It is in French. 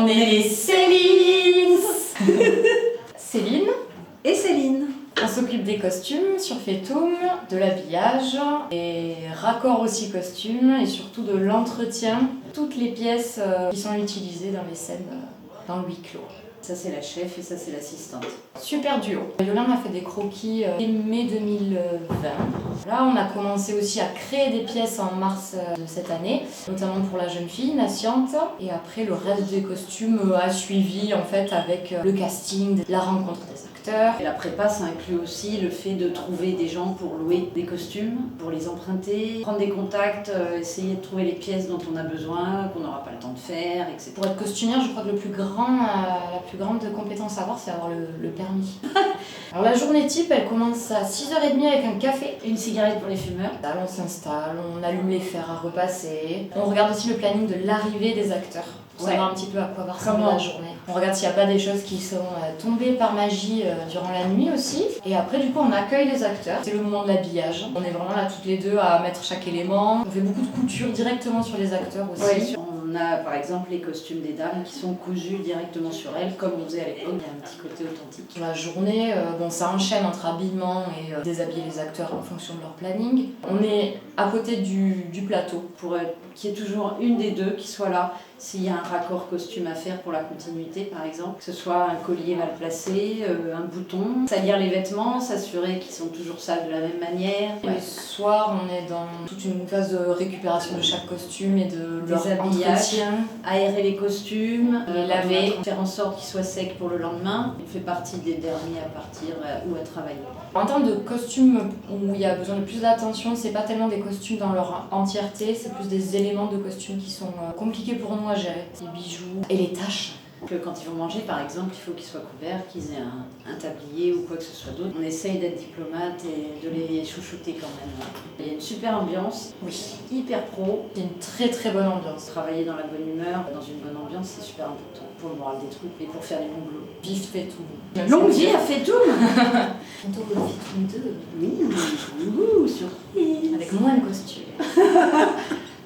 On est les Céline. Céline et Céline. On s'occupe des costumes sur Fetoum, de l'habillage, des raccords aussi costumes et surtout de l'entretien. Toutes les pièces qui sont utilisées dans les scènes dans le huis clos. Ça c'est la chef et ça c'est l'assistante. Super duo. Yolande a fait des croquis mai 2020. Là on a commencé aussi à créer des pièces en mars de cette année, notamment pour la jeune fille naissante. Et après le reste des costumes a suivi en fait avec le casting, la rencontre des acteurs. Et la prépa, ça inclut aussi le fait de trouver des gens pour louer des costumes, pour les emprunter, prendre des contacts, essayer de trouver les pièces dont on a besoin, qu'on n'aura pas le temps de faire, etc. Pour être costumière, je crois que la plus grande compétence à avoir, c'est avoir le permis. Alors la journée type, elle commence à 6h30 avec un café. Une cigarette pour les fumeurs. Là, on s'installe, on allume les fers à repasser. On regarde aussi le planning de l'arrivée des acteurs. Pour savoir un petit peu à quoi va ressembler la journée. On regarde s'il n'y a pas des choses qui sont tombées par magie durant la nuit aussi. Et après, du coup, on accueille les acteurs. C'est le moment de l'habillage. On est vraiment là toutes les deux à mettre chaque élément. On fait beaucoup de couture directement sur les acteurs aussi. On a par exemple les costumes des dames qui sont cousus directement sur elles, comme on faisait à l'époque. Il y a un petit côté authentique. La journée, ça enchaîne entre habillement et déshabiller les acteurs en fonction de leur planning. On est à côté du plateau. Pour qu'il y ait toujours une des deux qui soit là. S'il y a un raccord costume à faire pour la continuité par exemple, que ce soit un collier mal placé, un bouton, salir les vêtements, s'assurer qu'ils sont toujours sales de la même manière. Le soir, on est dans toute une phase de récupération de chaque costume et de leur entretien, aérer les costumes, les laver, faire en sorte qu'ils soient secs pour le lendemain. Il fait partie des derniers à partir ou à travailler. En termes de costumes où il y a besoin de plus d'attention, c'est pas tellement des costumes dans leur entièreté, c'est plus des éléments de costumes qui sont compliqués pour nous à gérer. Les bijoux et les taches. Quand ils vont manger, par exemple, il faut qu'ils soient couverts, qu'ils aient un tablier ou quoi que ce soit d'autre. On essaye d'être diplomate et de les chouchouter quand même. Il y a une super ambiance, hyper pro. Il y a une très très bonne ambiance. Travailler dans la bonne humeur, dans une bonne ambiance, c'est super important pour le moral des troupes et pour faire du bon boulot. Vive Fetoum. Longue vie à Fetoum. Bientôt le Fetoum 2. Oui, surprise. Avec moins de costumes.